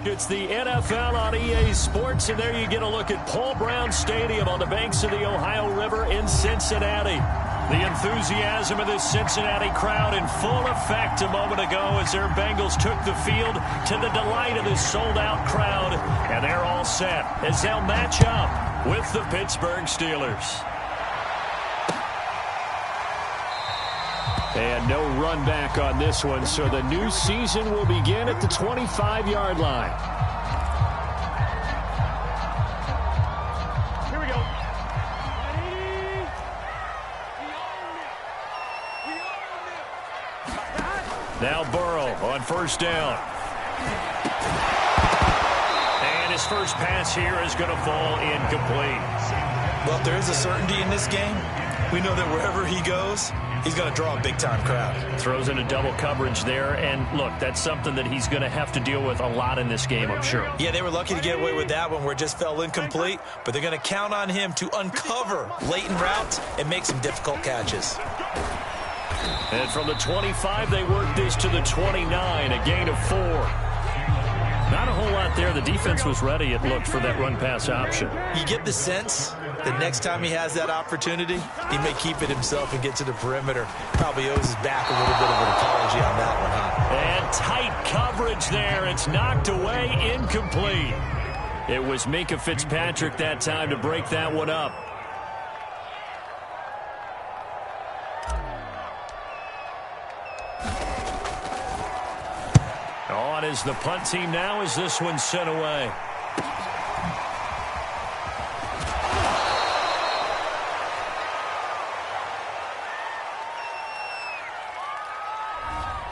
It's the NFL on EA Sports, and there you get a look at Paul Brown Stadium on the banks of the Ohio River in Cincinnati. The enthusiasm of this Cincinnati crowd in full effect a moment ago as their Bengals took the field to the delight of this sold-out crowd. And they're all set as they'll match up with the Pittsburgh Steelers. And no run back on this one, so the new season will begin at the 25-yard line. Here we go. Now Burrow on first down. And his first pass here is going to fall incomplete. Well, if there is a certainty in this game, we know that wherever he goes, he's going to draw a big-time crowd. Throws in a double coverage there, and look, that's something that he's going to have to deal with a lot in this game, I'm sure. Yeah, they were lucky to get away with that one where it just fell incomplete, but they're going to count on him to uncover latent routes and make some difficult catches. And from the 25, they work this to the 29, a gain of 4. Not a whole lot there. The defense was ready, it looked, for that run-pass option. You get the sense that next time he has that opportunity, he may keep it himself and get to the perimeter. Probably owes his back a little bit of an apology on that one, huh? And tight coverage there. It's knocked away, incomplete. It was Minkah Fitzpatrick that time to break that one up. On is the punt team now as this one's sent away.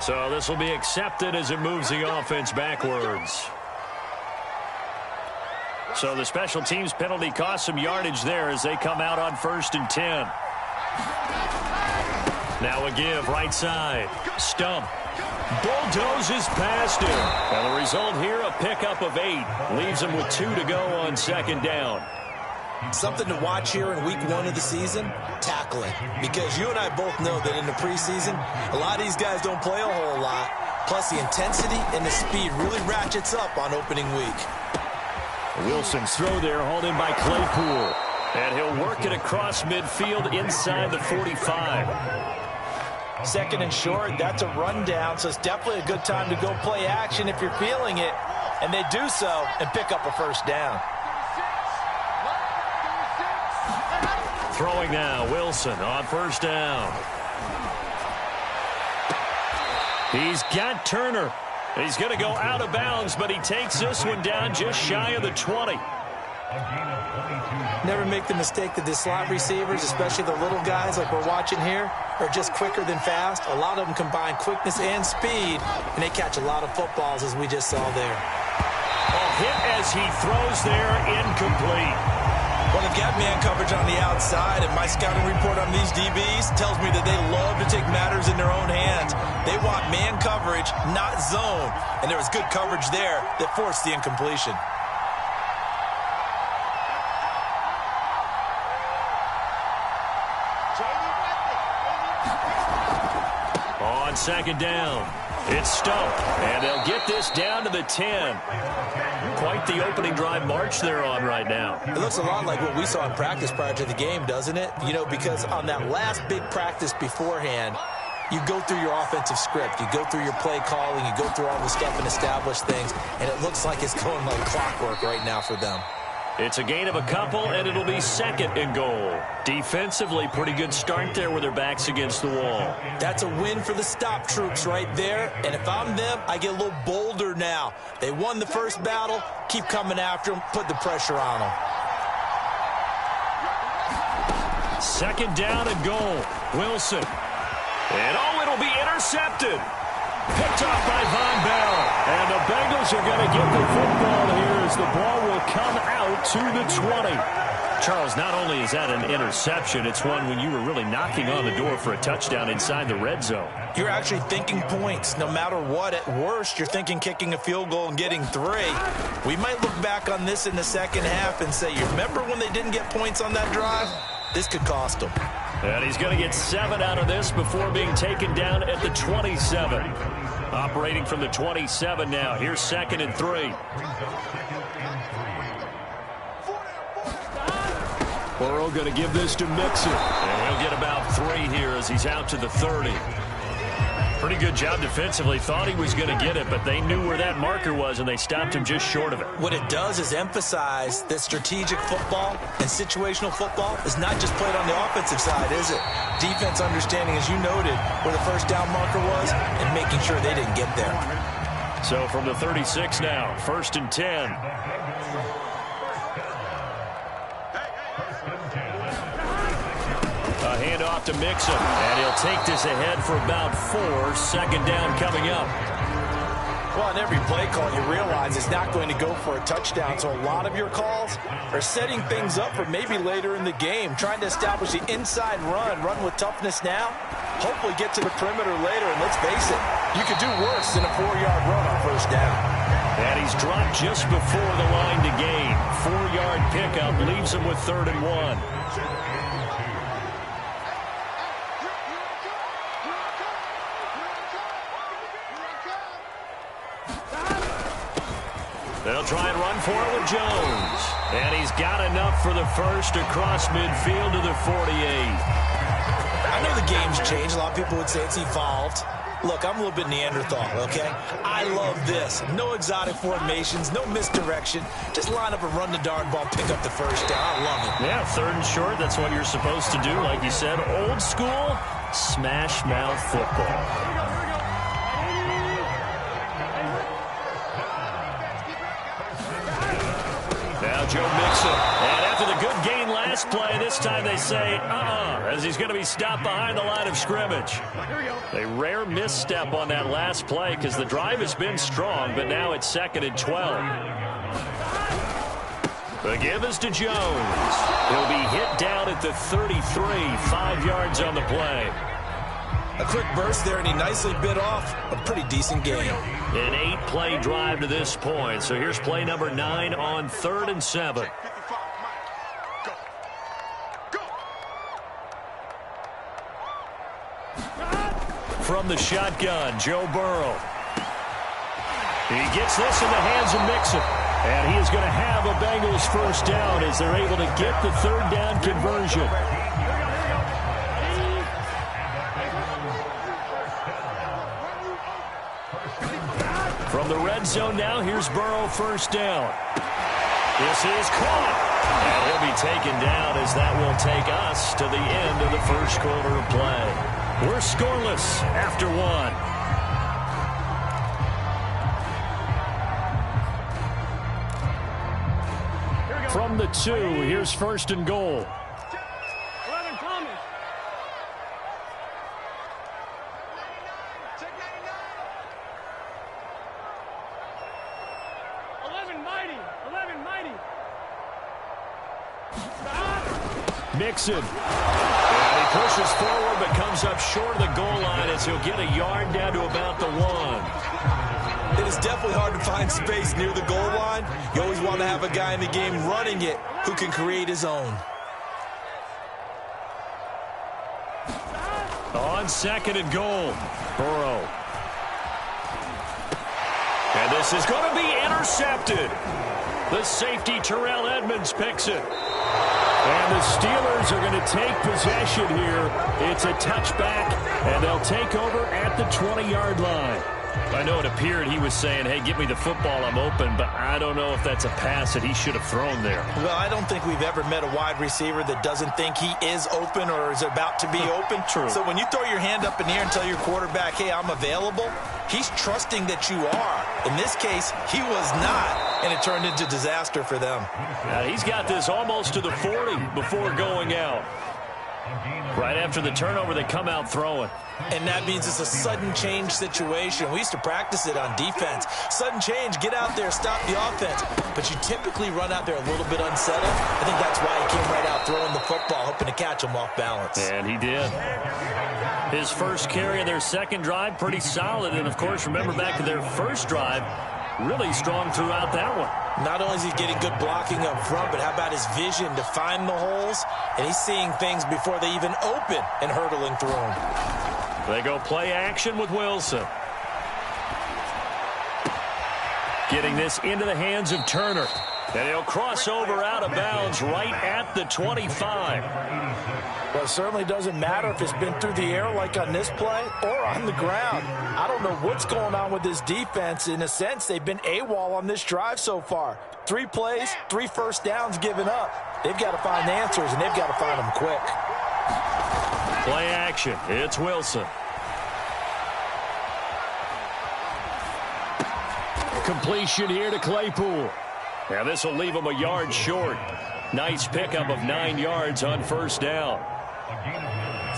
So this will be accepted as it moves the offense backwards. So the special teams penalty cost some yardage there as they come out on 1st and 10. Now a give right side. Stump. Bulldozes past him. And the result here, a pickup of 8. Leaves him with 2 to go on 2nd down. Something to watch here in week 1 of the season, tackling. Because you and I both know that in the preseason, a lot of these guys don't play a whole lot. Plus the intensity and the speed really ratchets up on opening week. Wilson's throw there hauled in by Claypool. And he'll work it across midfield inside the 45. 2nd and short, that's a rundown, so it's definitely a good time to go play action if you're feeling it. And they do so and pick up a 1st down. Throwing now, Wilson on 1st down. He's got Turner. He's going to go out of bounds, but he takes this one down just shy of the 20. Never make the mistake that the slot receivers, especially the little guys like we're watching here, are just quicker than fast. A lot of them combine quickness and speed, and they catch a lot of footballs, as we just saw there. A hit as he throws there, incomplete. Well, they've got man coverage on the outside, and my scouting report on these DBs tells me that they love to take matters in their own hands. They want man coverage, not zone, and there was good coverage there that forced the incompletion. On 2nd down, it's Stump, and they'll get this down to the 10. Quite the opening drive march they're on right now. It looks a lot like what we saw in practice prior to the game, doesn't it? You know, because on that last big practice beforehand, you go through your offensive script, you go through your play calling, you go through all the stuff and establish things, and it looks like it's going like clockwork right now for them. It's a gain of a couple, and it'll be 2nd and goal. Defensively, pretty good start there with their backs against the wall. That's a win for the stop troops right there, and if I'm them, I get a little bolder now. They won the first battle, keep coming after them, put the pressure on them. 2nd down and goal. Wilson. And it'll be intercepted. Picked off by Von Bell. And the Bengals are going to get the football here as the ball will come out to the 20. Charles, not only is that an interception, it's one when you were really knocking on the door for a touchdown inside the red zone. You're actually thinking points. No matter what, at worst, you're thinking kicking a field goal and getting 3. We might look back on this in the second half and say, you remember when they didn't get points on that drive? This could cost them. And he's going to get 7 out of this before being taken down at the 27. Operating from the 27 now. Here's 2nd and 3. Burrow going to give this to Mixon. And he'll get about 3 here as he's out to the 30. Pretty good job defensively. Thought he was going to get it, but they knew where that marker was, and they stopped him just short of it. What it does is emphasize that strategic football and situational football is not just played on the offensive side, is it? Defense understanding, as you noted, where the first down marker was and making sure they didn't get there. So from the 36 now, 1st and 10. A handoff to Mixon, and he'll take this ahead for about 4. 2nd down coming up. Well, in every play call, you realize it's not going to go for a touchdown, so a lot of your calls are setting things up for maybe later in the game, trying to establish the inside run with toughness now, hopefully get to the perimeter later, and let's face it, you could do worse than a 4-yard run on 1st down. And he's dropped just before the line to gain. 4-yard pickup leaves him with 3rd and 1. They'll try and run for it with Jones. And he's got enough for the first across midfield to the 48. I know the game's changed. A lot of people would say it's evolved. Look, I'm a little bit Neanderthal, okay? I love this. No exotic formations, no misdirection. Just line up and run the darn ball, pick up the first down. I love it. Yeah, 3rd and short. That's what you're supposed to do. Like you said, old school, smash mouth football. Now Joe Mixon. And after the good gain last play, this time they say, as he's going to be stopped behind the line of scrimmage. A rare misstep on that last play because the drive has been strong, but now it's 2nd and 12. The give is to Jones. He'll be hit down at the 33, 5 yards on the play. A quick burst there, and he nicely bit off a pretty decent game. An 8-play drive to this point. So here's play number 9 on 3rd and 7. From the shotgun, Joe Burrow. He gets this in the hands of Mixon. And he is going to have a Bengals first down as they're able to get the 3rd down conversion. From the red zone now, here's Burrow, first down. This is caught. And he'll be taken down as that will take us to the end of the first quarter of play. We're scoreless after 1. From the 2, here's 1st and goal. 11 coming. Mixon. And he pushes forward but comes up short of the goal line as he'll get a yard down to about the 1. It is definitely hard to find space near the goal line. You always want to have a guy in the game running it who can create his own. On 2nd and goal, Burrow. And this is going to be intercepted. The safety, Terrell Edmonds, picks it. And the Steelers are going to take possession here. It's a touchback, and they'll take over at the 20-yard line. I know it appeared he was saying, hey, give me the football, I'm open, but I don't know if that's a pass that he should have thrown there. Well, I don't think we've ever met a wide receiver that doesn't think he is open or is about to be open. True. So when you throw your hand up in the air and tell your quarterback, hey, I'm available, he's trusting that you are. In this case, he was not, and it turned into disaster for them. Now, he's got this almost to the 40 before going out. Right after the turnover, they come out throwing. And that means it's a sudden change situation. We used to practice it on defense. Sudden change, get out there, stop the offense. But you typically run out there a little bit unsettled. I think that's why he came right out throwing the football, hoping to catch him off balance. And he did. His first carry of their second drive, pretty solid. And, of course, remember back to their first drive, really strong throughout that one. Not only is he getting good blocking up front, but how about his vision to find the holes? And he's seeing things before they even open and hurtling through them. They go play action with Wilson. Getting this into the hands of Turner. And he'll cross over out of bounds right at the 25. Well, it certainly doesn't matter if it's been through the air like on this play or on the ground. I don't know what's going on with this defense. In a sense, they've been AWOL on this drive so far. 3 plays, 3 first downs given up. They've got to find answers, and they've got to find them quick. Play action. It's Wilson. Completion here to Claypool. Now this will leave him a yard short. Nice pickup of 9 yards on first down.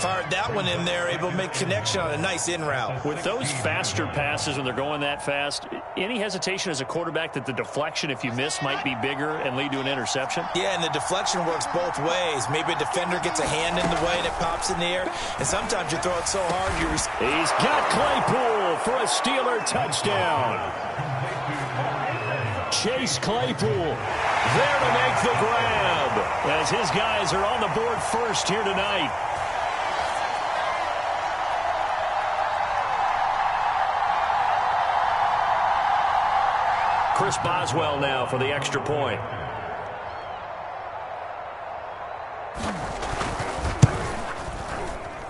Fired that one in there, able to make connection on a nice in route. With those faster passes when they're going that fast, any hesitation as a quarterback that the deflection, if you miss, might be bigger and lead to an interception? Yeah, and the deflection works both ways. Maybe a defender gets a hand in the way and it pops in the air, and sometimes you throw it so hard you... He's got Claypool for a Steeler touchdown. Chase Claypool there to make the grab as his guys are on the board first here tonight. Chris Boswell now for the extra point.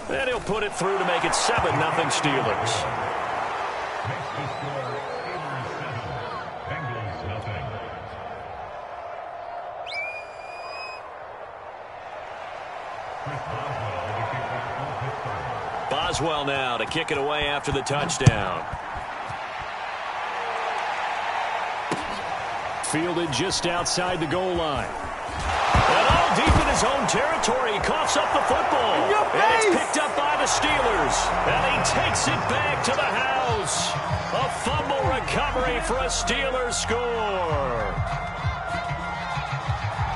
And he'll put it through to make it 7-0 Steelers. Boswell now to kick it away after the touchdown. Fielded just outside the goal line. And all deep in his own territory, he coughs up the football. And it's picked up by the Steelers. And he takes it back to the house. A fumble recovery for a Steelers score.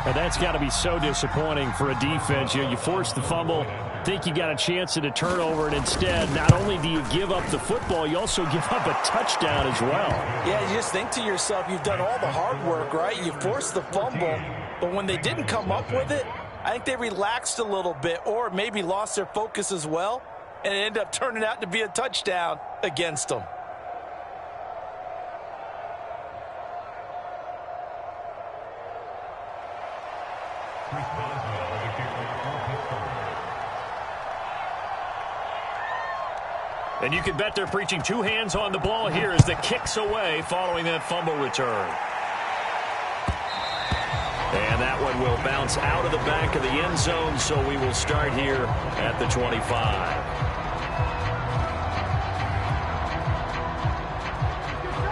And that's got to be so disappointing for a defense. You force the fumble, think you got a chance at a turnover, and instead, not only do you give up the football, you also give up a touchdown as well. Yeah, you just think to yourself, you've done all the hard work, right? You forced the fumble, but when they didn't come up with it, I think they relaxed a little bit or maybe lost their focus as well, and it ended up turning out to be a touchdown against them. And you can bet they're preaching 2 hands on the ball here as the kick's away following that fumble return. And that one will bounce out of the back of the end zone, so we will start here at the 25.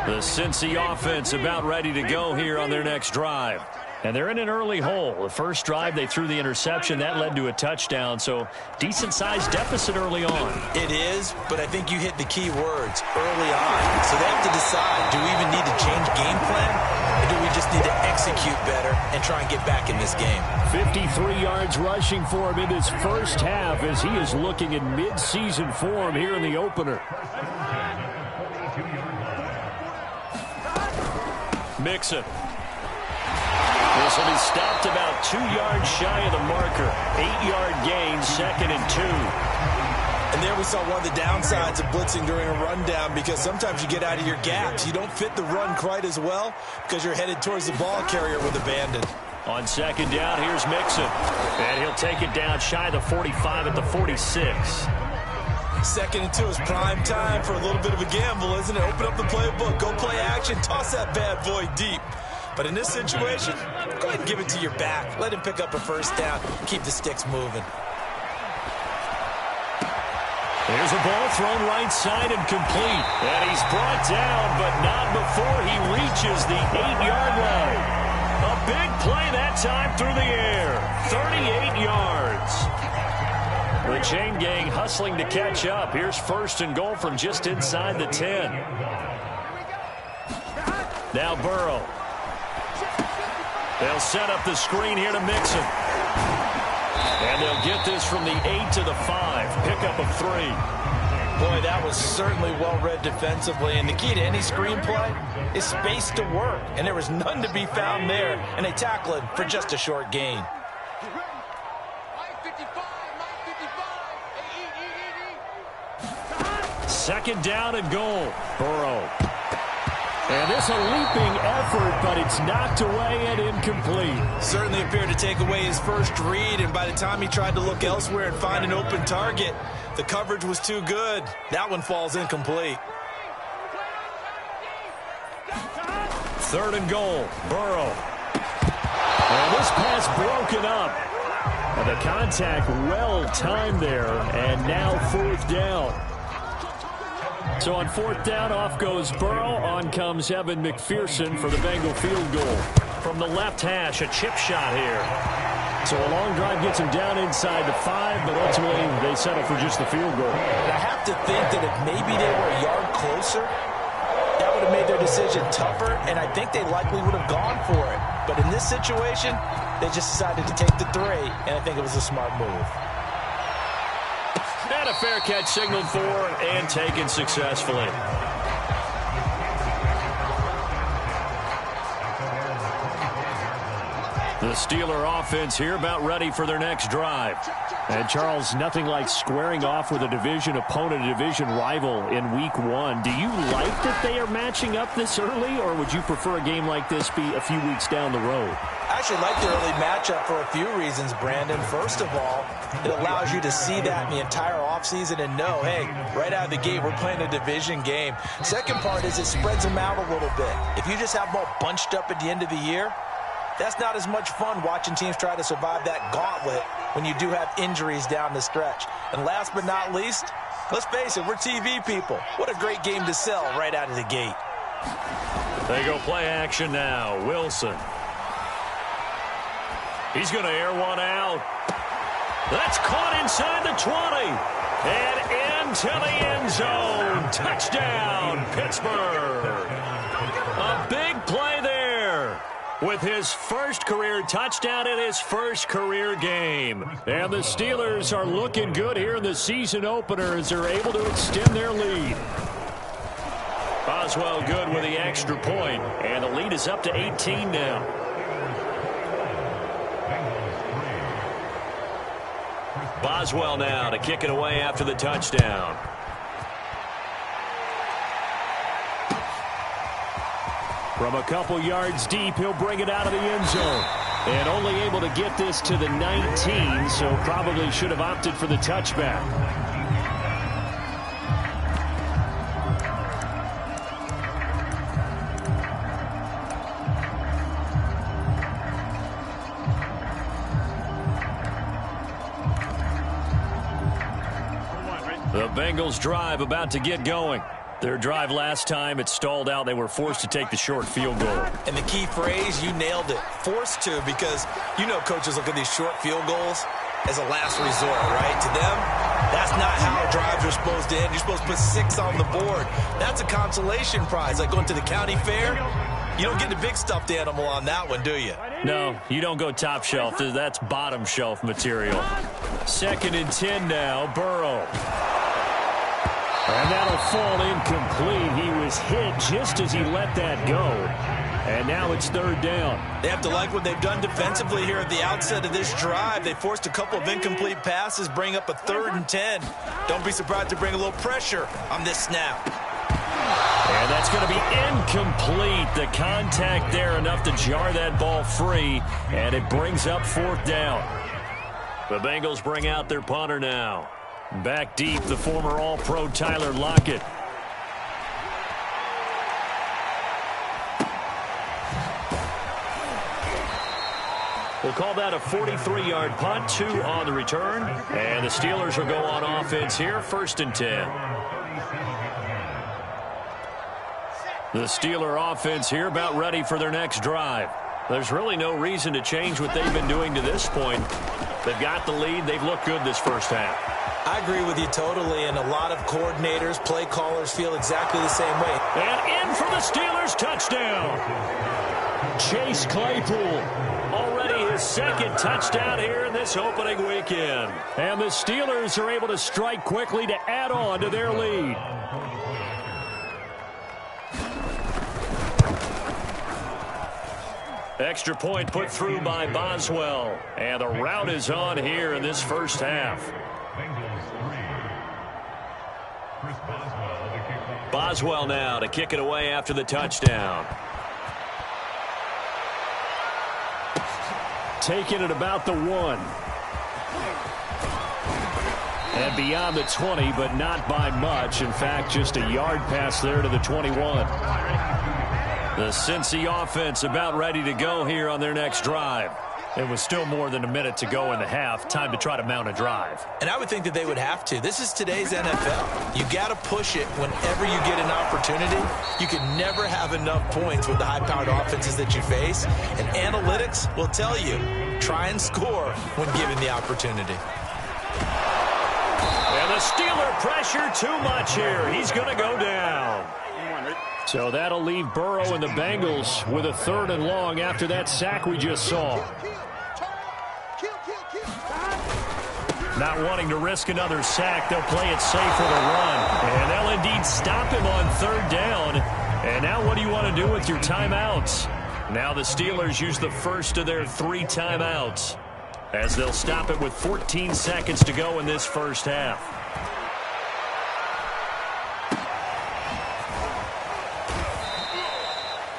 The Cincy offense about ready to go here on their next drive. And they're in an early hole. The first drive, they threw the interception. That led to a touchdown, so decent-sized deficit early on. It is, but I think you hit the key words early on. So they have to decide, do we even need to change game plan, or do we just need to execute better and try and get back in this game? 53 yards rushing for him in his first half as he is looking in mid-season form here in the opener. Mixon. This will be stopped about 2 yards shy of the marker. 8-yard gain, 2nd and 2. And there we saw one of the downsides of blitzing during a rundown, because sometimes you get out of your gaps. You don't fit the run quite as well because you're headed towards the ball carrier with abandon. On 2nd down, here's Mixon. And he'll take it down shy of the 45 at the 46. 2nd and 2 is prime time for a little bit of a gamble, isn't it? Open up the playbook, go play action, toss that bad boy deep. But in this situation, go ahead and give it to your back. Let him pick up a first down. Keep the sticks moving. There's a ball thrown right side and complete. And he's brought down, but not before he reaches the 8-yard line. A big play that time through the air. 38 yards. The chain gang hustling to catch up. Here's 1st and goal from just inside the 10. Now Burrow. They'll set up the screen here to Mixon. And they'll get this from the 8 to the 5. Pickup of 3. Boy, that was certainly well-read defensively. And the key to any screenplay is space to work. And there was none to be found there. And they tackle it for just a short gain. 2nd down and goal. Burrow. And this a leaping effort, but it's knocked away and incomplete. Certainly appeared to take away his first read, and by the time he tried to look elsewhere and find an open target, the coverage was too good. That one falls incomplete. 3rd and goal, Burrow. And this pass broken up. And the contact well timed there, and now 4th down. So on 4th down, off goes Burrow. On comes Evan McPherson for the Bengal field goal. From the left hash, a chip shot here. So a long drive gets him down inside the 5, but ultimately they settle for just the field goal. And I have to think that if maybe they were a yard closer, that would have made their decision tougher, and I think they likely would have gone for it. But in this situation, they just decided to take the 3, and I think it was a smart move. And a fair catch signaled for and taken successfully. The Steeler offense here about ready for their next drive. And, Charles, nothing like squaring off with a division opponent, a division rival in Week 1. Do you like that they are matching up this early, or would you prefer a game like this be a few weeks down the road? I actually like the early matchup for a few reasons, Brandon. First of all, it allows you to see that in the entire offseason and know, hey, right out of the gate, we're playing a division game. Second part is it spreads them out a little bit. If you just have them all bunched up at the end of the year, that's not as much fun watching teams try to survive that gauntlet when you do have injuries down the stretch. And last but not least, let's face it, we're TV people. What a great game to sell right out of the gate. They go play action now. Wilson. He's going to air one out. That's caught inside the 20. And into the end zone. Touchdown, Pittsburgh. A big play there with his first career touchdown in his first career game. And the Steelers are looking good here in the season opener as they're able to extend their lead. Boswell good with the extra point, and the lead is up to 18 now. Boswell now to kick it away after the touchdown. From a couple yards deep, he'll bring it out of the end zone. And only able to get this to the 19, so probably should have opted for the touchback. The Bengals drive about to get going. Their drive last time, it stalled out. They were forced to take the short field goal. And the key phrase, you nailed it, forced to, because you know coaches look at these short field goals as a last resort, right? To them, that's not how drives are supposed to end. You're supposed to put 6 on the board. That's a consolation prize, like going to the county fair. You don't get the big stuffed animal on that one, do you? No, you don't go top shelf. That's bottom shelf material. 2nd and 10 now, Burrow. And that'll fall incomplete. He was hit just as he let that go. And now it's 3rd down. They have to like what they've done defensively here at the outset of this drive. They forced a couple of incomplete passes, bring up a 3rd and 10. Don't be surprised to bring a little pressure on this snap. And that's going to be incomplete. The contact there enough to jar that ball free. And it brings up 4th down. The Bengals bring out their punter now. Back deep, the former All-Pro Tyler Lockett. We'll call that a 43-yard punt, 2 on the return. And the Steelers will go on offense here, 1st and 10. The Steeler offense here about ready for their next drive. There's really no reason to change what they've been doing to this point. They've got the lead. They've looked good this first half. I agree with you totally, and a lot of coordinators, play callers feel exactly the same way. And in for the Steelers touchdown. Chase Claypool, already his 2nd touchdown here in this opening weekend. And the Steelers are able to strike quickly to add on to their lead. Extra point put through by Boswell. And the rout is on here in this first half. Boswell now to kick it away after the touchdown. Taking it about the 1. And beyond the 20, but not by much. In fact, just a yard pass there to the 21. The Cincy offense about ready to go here on their next drive. It was still more than a minute to go in the half. Time to try to mount a drive. And I would think that they would have to. This is today's NFL. You got to push it whenever you get an opportunity. You can never have enough points with the high-powered offenses that you face. And analytics will tell you, try and score when given the opportunity. And the Steeler pressure too much here. He's going to go down. So that'll leave Burrow and the Bengals with a 3rd and long after that sack we just saw. Not wanting to risk another sack, they'll play it safe with a run. And they'll indeed stop him on 3rd down. And now what do you want to do with your timeouts? Now the Steelers use the first of their 3 timeouts, as they'll stop it with 14 seconds to go in this first half.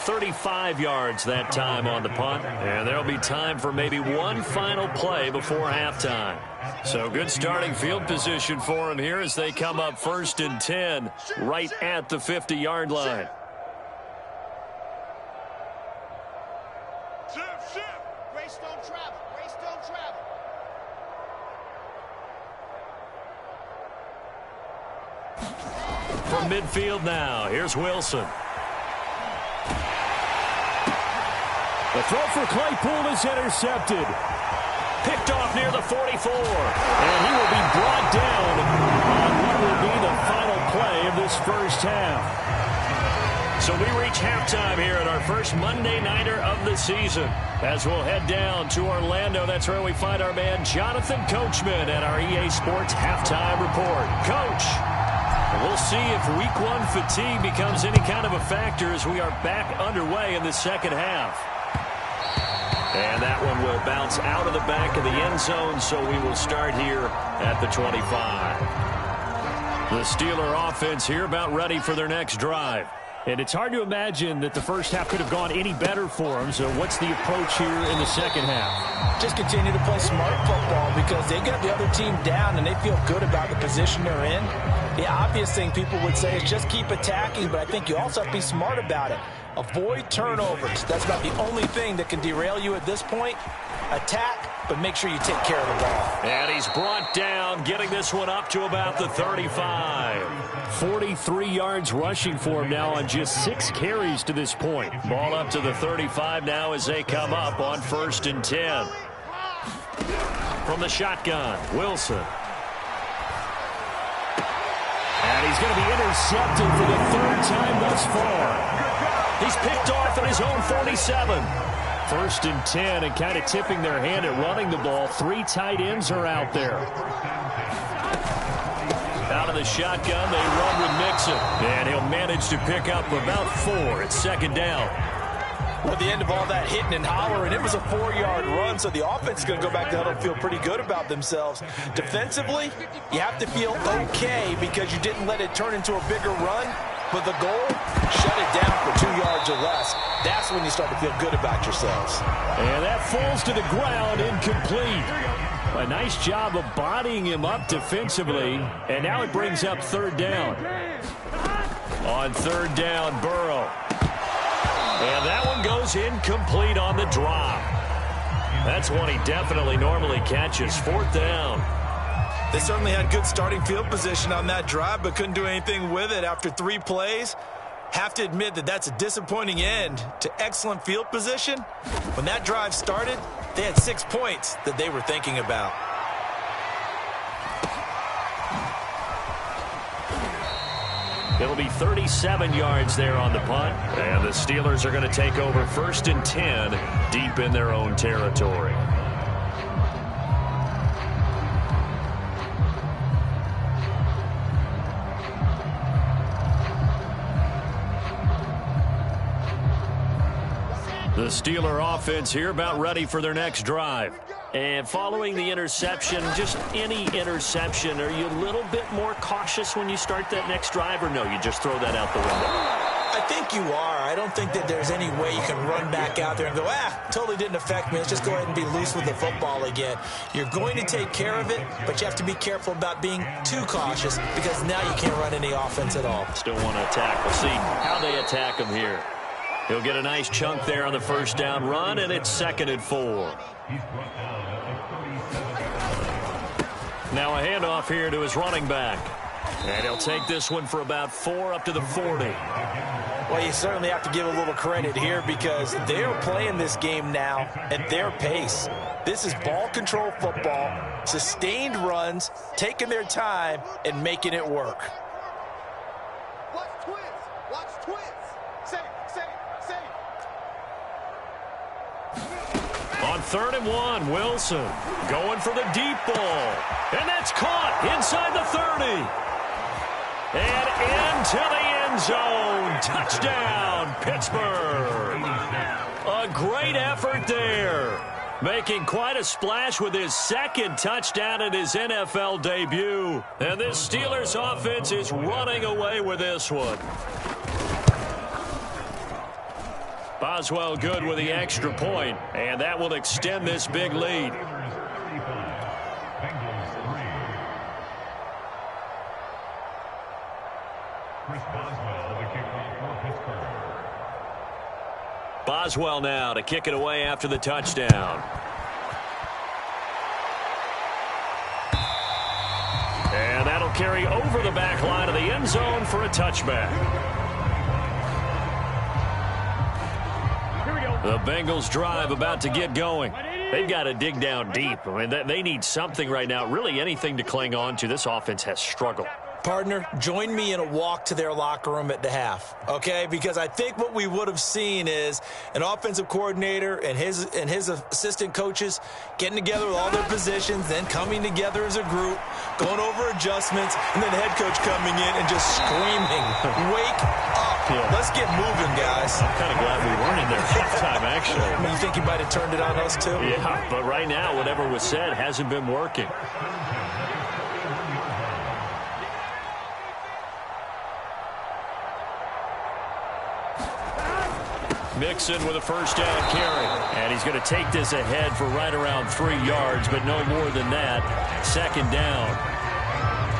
$35 yards that time on the punt, and there'll be time for maybe one final play before halftime. So good starting field position for them here as they come up 1st and 10 right at the 50-yard line. Race don't travel. Race don't travel. From midfield now, here's Wilson. The throw for Claypool is intercepted. Picked off near the 44. And he will be brought down on what will be the final play of this first half. So we reach halftime here at our first Monday Nighter of the season. As we'll head down to Orlando, that's where we find our man Jonathan Coachman at our EA Sports Halftime Report. Coach, we'll see if Week 1 fatigue becomes any kind of a factor as we are back underway in the second half. And that one will bounce out of the back of the end zone, so we will start here at the 25. The Steeler offense here about ready for their next drive. And it's hard to imagine that the first half could have gone any better for them. So what's the approach here in the second half? Just continue to play smart football because they got the other team down and they feel good about the position they're in. The obvious thing people would say is just keep attacking, but I think you also have to be smart about it. Avoid turnovers. That's about the only thing that can derail you at this point. Attack, but make sure you take care of the ball. And he's brought down, getting this one up to about the 35. 43 yards rushing for him now on just 6 carries to this point. Ball up to the 35 now as they come up on 1st and 10. From the shotgun, Wilson. And he's going to be intercepted for the 3rd time thus far. He's picked off at his own 47. 1st and 10, and kind of tipping their hand at running the ball. 3 tight ends are out there. Out of the shotgun, they run with Mixon. And he'll manage to pick up about 4. It's 2nd down. Well, at the end of all that hitting and hollering, it was a 4-yard run, so the offense is going to go back to huddle and feel pretty good about themselves. Defensively, you have to feel okay because you didn't let it turn into a bigger run. But the goal, shut it down for 2 yards or less. That's when you start to feel good about yourselves. And that falls to the ground, incomplete. A nice job of bodying him up defensively. And now it brings up 3rd down. On 3rd down, Burrow. And that one goes incomplete on the drop. That's one he definitely normally catches. 4th down. They certainly had good starting field position on that drive, but couldn't do anything with it after 3 plays. Have to admit that that's a disappointing end to excellent field position. When that drive started, they had 6 points that they were thinking about. It'll be 37 yards there on the punt. And the Steelers are going to take over 1st and 10 deep in their own territory. The Steeler offense here about ready for their next drive. And following the interception, just any interception, are you a little bit more cautious when you start that next drive, or no, you just throw that out the window? I think you are. I don't think that there's any way you can run back out there and go, totally didn't affect me. Let's just go ahead and be loose with the football again. You're going to take care of it, but you have to be careful about being too cautious because now you can't run any offense at all. Still want to attack. We'll see how they attack him here. He'll get a nice chunk there on the first down run, and it's 2nd and 4. Now a handoff here to his running back. And he'll take this one for about 4 up to the 40. Well, you certainly have to give a little credit here because they're playing this game now at their pace. This is ball control football, sustained runs, taking their time, and making it work. Watch twins. Watch twins. Safe. On 3rd and 1, Wilson going for the deep ball. And that's caught inside the 30. And into the end zone. Touchdown, Pittsburgh. A great effort there. Making quite a splash with his 2nd touchdown in his NFL debut. And this Steelers offense is running away with this one. Boswell good with the extra point, and that will extend this big lead. Boswell now to kick it away after the touchdown. And that'll carry over the back line of the end zone for a touchback. The Bengals drive about to get going. They've got to dig down deep. I mean, they need something right now, really anything to cling on to. This offense has struggled. Partner, join me in a walk to their locker room at the half, okay? Because I think what we would have seen is an offensive coordinator and his assistant coaches getting together with all their positions, then coming together as a group, going over adjustments, and then the head coach coming in and just screaming, wake up. Yeah. Let's get moving, guys. I'm kind of glad we weren't in there halftime, actually. You think you might have turned it on us, too? Yeah, but right now, whatever was said hasn't been working. Mixon with a first down carry. And he's going to take this ahead for right around 3 yards, but no more than that. 2nd down.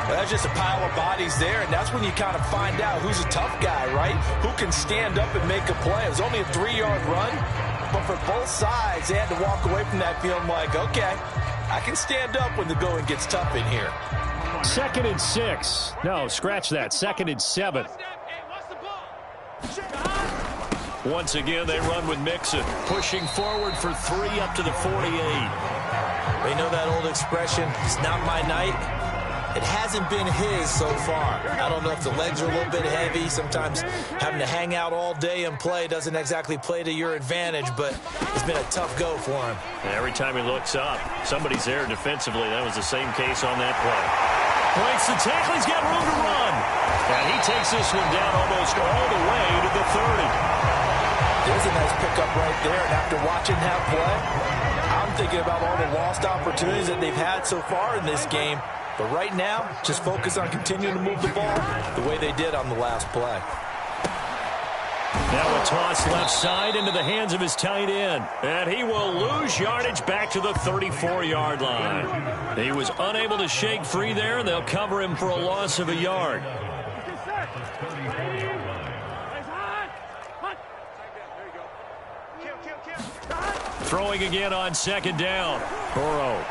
Well, that's just a pile of bodies there, and that's when you kind of find out who's a tough guy, right? Who can stand up and make a play. It was only a 3-yard run, but for both sides, they had to walk away from that feeling like, okay, I can stand up when the going gets tough in here. 2nd and 6. No, scratch that. 2nd and 7. Once again, they run with Mixon, pushing forward for 3 up to the 48. They know that old expression, it's not my night. It hasn't been his so far. I don't know if the legs are a little bit heavy. Sometimes having to hang out all day and play doesn't exactly play to your advantage, but it's been a tough go for him. Every time he looks up, somebody's there defensively. That was the same case on that play. Breaks the tackle. He's got room to run. And he takes this one down almost all the way to the 30. There's a nice pickup right there, and after watching that play, I'm thinking about all the lost opportunities that they've had so far in this game. But right now, just focus on continuing to move the ball the way they did on the last play. Now a toss left side into the hands of his tight end. And he will lose yardage back to the 34-yard line. He was unable to shake free there, and they'll cover him for a loss of a yard. Throwing again on 2nd down. Burrow.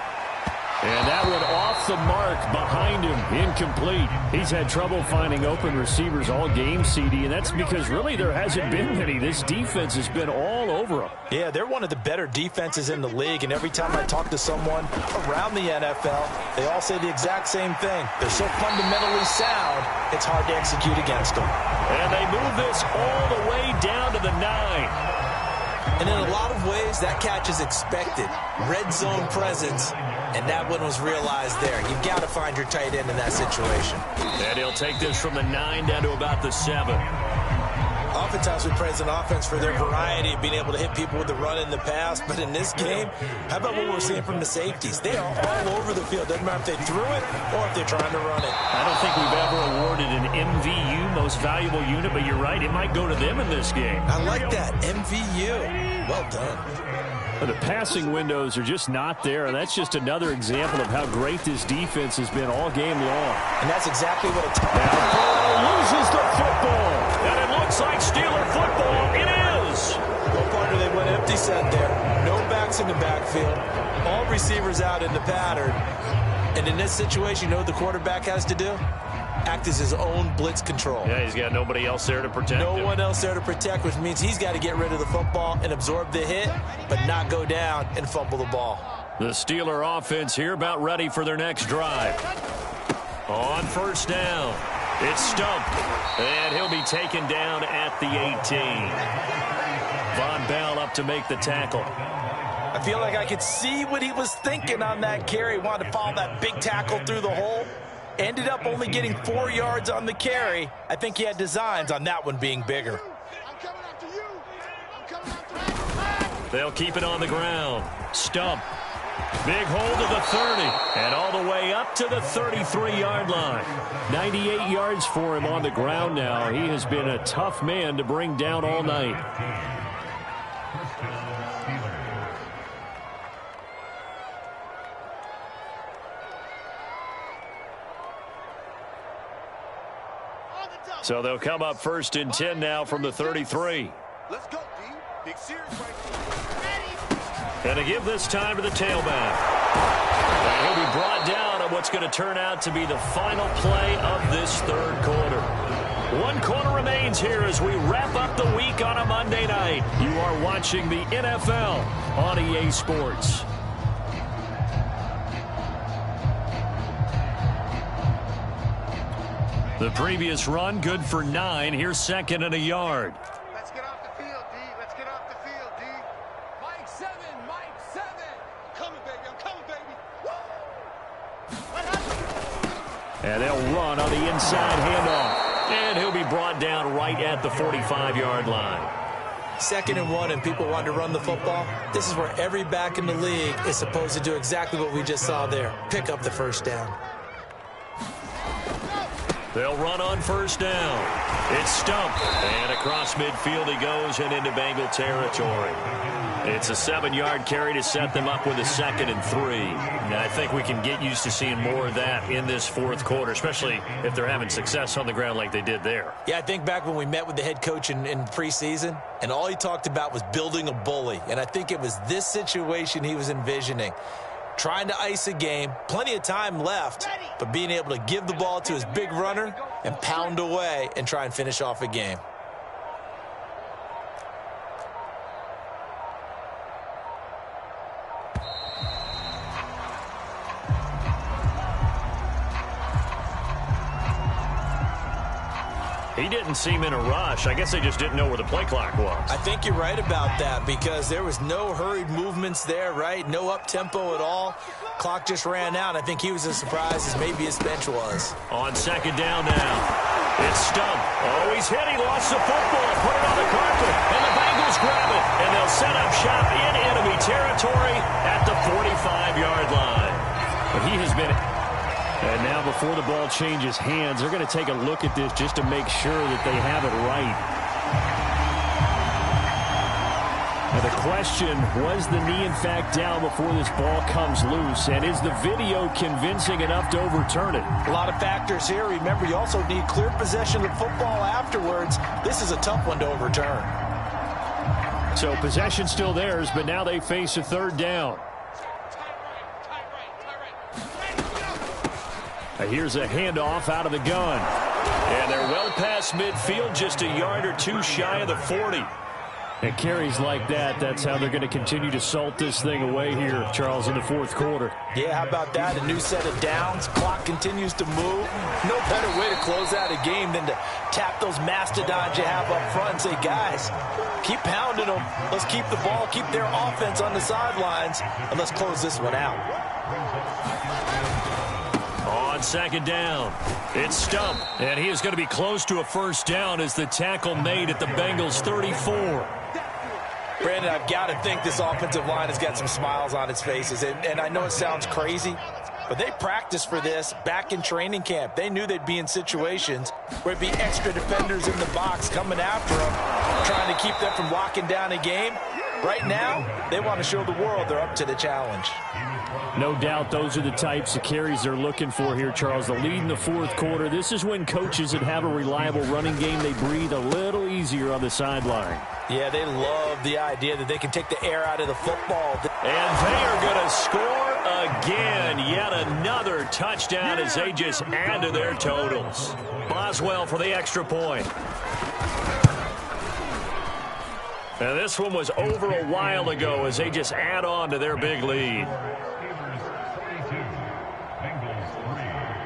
And that one off the mark behind him. Incomplete. He's had trouble finding open receivers all game, CD, and that's because really there hasn't been many. This defense has been all over them. Yeah, they're one of the better defenses in the league, and every time I talk to someone around the NFL, they all say the exact same thing. They're so fundamentally sound, it's hard to execute against them. And they move this all the way down to the 9. And in a lot of ways, that catch is expected. Red zone presence, and that one was realized there. You've got to find your tight end in that situation. And he'll take this from the 9 down to about the 7. Oftentimes we praise an offense for their variety of being able to hit people with the run in the pass, but in this game, how about what we're seeing from the safeties? They are all over the field. Doesn't matter if they threw it or if they're trying to run it. I don't think we've ever awarded an MVU, most valuable unit, but you're right, it might go to them in this game. I like that, MVU. Well done. The passing windows are just not there, and that's just another example of how great this defense has been all game long. And that's exactly what it's loses the football, and it looks like Steeler football. It is. Well, partner, they went empty set there. No backs in the backfield. All receivers out in the pattern. And in this situation, you know what the quarterback has to do? Act as his own blitz control. Yeah, he's got nobody else there to protect him. No one else there to protect, which means he's got to get rid of the football and absorb the hit, but not go down and fumble the ball. The Steeler offense here about ready for their next drive. On first down, it's stumped, and he'll be taken down at the 18. Von Bell up to make the tackle. I feel like I could see what he was thinking on that carry. Wanted to follow that big tackle through the hole. Ended up only getting 4 yards on the carry. I think he had designs on that one being bigger. I'm coming after you. I'm coming after you. They'll keep it on the ground. Stump. Big hold of the 30. And all the way up to the 33-yard line. 98 yards for him on the ground now. He has been a tough man to bring down all night. So they'll come up first and 10 now from the 33. Let's go, D. Big series right here. And to give this time to the tailback. And he'll be brought down on what's going to turn out to be the final play of this third quarter. 1 quarter remains here as we wrap up the week on a Monday night. You are watching the NFL on EA Sports. The previous run, good for 9. Here's second and a yard. Let's get off the field, D. Let's get off the field, D. Mike 7, Mike 7. I'm coming, baby. I'm coming, baby. Woo! What happened? And they'll run on the inside handoff. And he'll be brought down right at the 45-yard line. Second and 1 and people want to run the football. This is where every back in the league is supposed to do exactly what we just saw there. Pick up the first down. They'll run on first down. It's stumped. And across midfield he goes and into Bengal territory. It's a 7-yard carry to set them up with a 2nd and 3. And I think we can get used to seeing more of that in this fourth quarter, especially if they're having success on the ground like they did there. Yeah, I think back when we met with the head coach in preseason, and all he talked about was building a bully. And I think it was this situation he was envisioning. Trying to ice a game, plenty of time left, but being able to give the ball to his big runner and pound away and try and finish off a game. He didn't seem in a rush. I guess they just didn't know where the play clock was. I think you're right about that because there was no hurried movements there, right? No up-tempo at all. Clock just ran out. I think he was as surprised as maybe his bench was. On second down now. It's Stump. Oh, he's hit. He lost the football. Put it on the carpet. And the Bengals grab it. And they'll set up shop in enemy territory at the 45-yard line. But he has been... And now before the ball changes hands, they're going to take a look at this just to make sure that they have it right. Now the question, was the knee in fact down before this ball comes loose? And is the video convincing enough to overturn it? A lot of factors here. Remember, you also need clear possession of football afterwards. This is a tough one to overturn. So possession still theirs, but now they face a third down. Here's a handoff out of the gun. And they're well past midfield, just a yard or two shy of the 40. And carries like that, that's how they're going to continue to salt this thing away here, Charles, in the fourth quarter. Yeah, how about that? A new set of downs. Clock continues to move. No better way to close out a game than to tap those mastodons you have up front and say, guys, keep pounding them. Let's keep the ball, keep their offense on the sidelines, and let's close this one out. On second down, it's Stump, and he is going to be close to a first down as the tackle made at the Bengals 34. Brandon, I've got to think this offensive line has got some smiles on its faces. And I know it sounds crazy, but they practiced for this back in training camp. They knew they'd be in situations where it'd be extra defenders in the box coming after them, trying to keep them from locking down a game. Right now, they want to show the world they're up to the challenge. No doubt those are the types of carries they're looking for here, Charles. The lead in the fourth quarter. This is when coaches that have a reliable running game, they breathe a little easier on the sideline. Yeah, they love the idea that they can take the air out of the football. And they are going to score again. Yet another touchdown as they just add to their totals. Boswell for the extra point. And this one was over a while ago as they just add on to their big lead.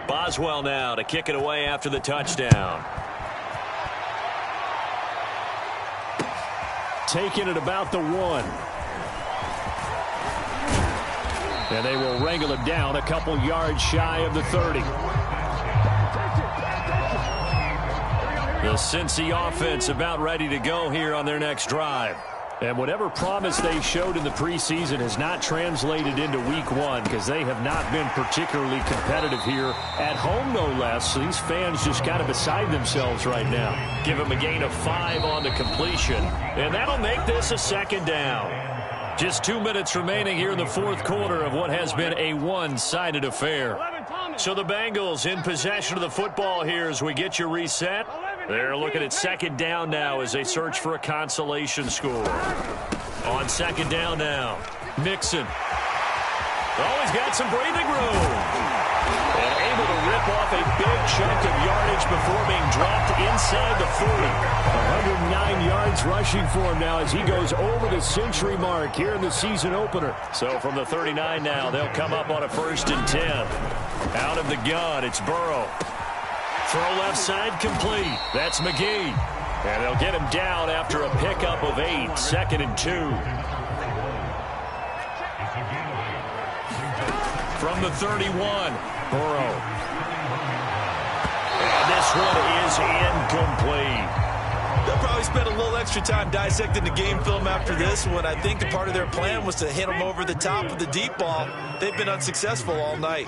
Boswell now to kick it away after the touchdown. Taking it about the 1. And they will wrangle him down a couple yards shy of the 30. The Cincy offense about ready to go here on their next drive. And whatever promise they showed in the preseason has not translated into week 1 because they have not been particularly competitive here at home, no less. So these fans just kind of beside themselves right now. Give them a gain of 5 on the completion. And that'll make this a second down. Just 2 minutes remaining here in the fourth quarter of what has been a one-sided affair. So the Bengals in possession of the football here as we get you reset. They're looking at second down now as they search for a consolation score. On second down now, Mixon. Oh, he's got some breathing room. And able to rip off a big chunk of yardage before being dropped inside the 40. 109 yards rushing for him now as he goes over the century mark here in the season opener. So from the 39 now, they'll come up on a 1st and 10. Out of the gun, it's Burrow. Throw left side complete. That's McGee. And they'll get him down after a pickup of 8. 2nd and 2. From the 31, Burrow. And this one is incomplete. They'll probably spend a little extra time dissecting the game film after this one. I think the part of their plan was to hit them over the top of the deep ball. They've been unsuccessful all night.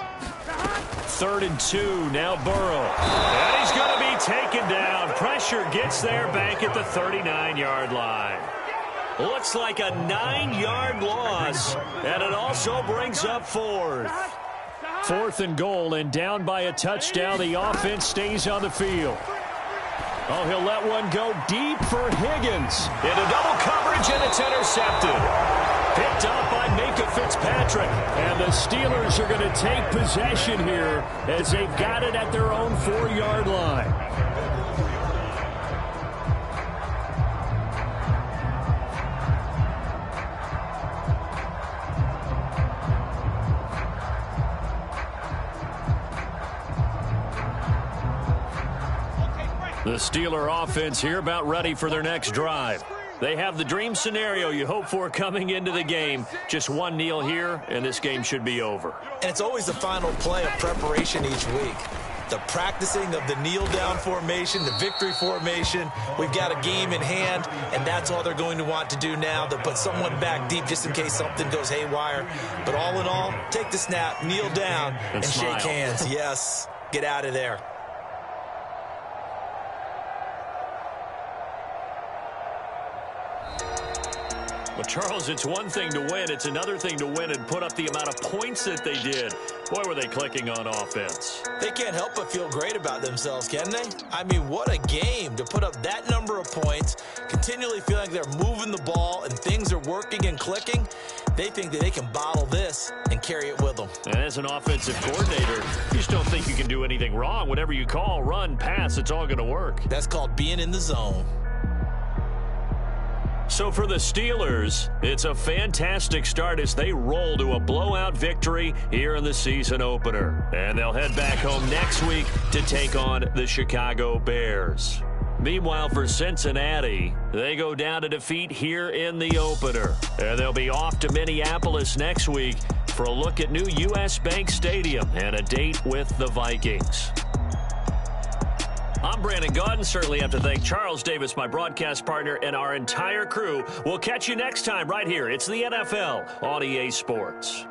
3rd and 2, now Burrow. And he's going to be taken down. Pressure gets there back at the 39-yard line. Looks like a 9-yard loss, and it also brings up 4th. 4th and goal, and down by a touchdown. The offense stays on the field. Oh, he'll let one go deep for Higgins. Into double coverage, and it's intercepted. Picked up by Minka Fitzpatrick. And the Steelers are going to take possession here as they've got it at their own 4-yard line. The Steeler offense here about ready for their next drive. They have the dream scenario you hope for coming into the game. Just one kneel here, and this game should be over. And it's always the final play of preparation each week. The practicing of the kneel-down formation, the victory formation. We've got a game in hand, and that's all they're going to want to do now. They'll put someone back deep just in case something goes haywire. But all in all, take the snap, kneel down, and shake hands. Yes, get out of there. Well, Charles, it's one thing to win. It's another thing to win and put up the amount of points that they did. Boy, were they clicking on offense. They can't help but feel great about themselves, can they? I mean, what a game to put up that number of points, continually feeling like they're moving the ball and things are working and clicking. They think that they can bottle this and carry it with them. And as an offensive coordinator, you just don't think you can do anything wrong. Whatever you call, run, pass, it's all going to work. That's called being in the zone. So for the Steelers, it's a fantastic start as they roll to a blowout victory here in the season opener. And they'll head back home next week to take on the Chicago Bears. Meanwhile, for Cincinnati, they go down to defeat here in the opener. And they'll be off to Minneapolis next week for for a look at new U.S. Bank Stadium and a date with the Vikings. I'm Brandon Gaudin. Certainly have to thank Charles Davis, my broadcast partner, and our entire crew. We'll catch you next time right here. It's the NFL on EA Sports.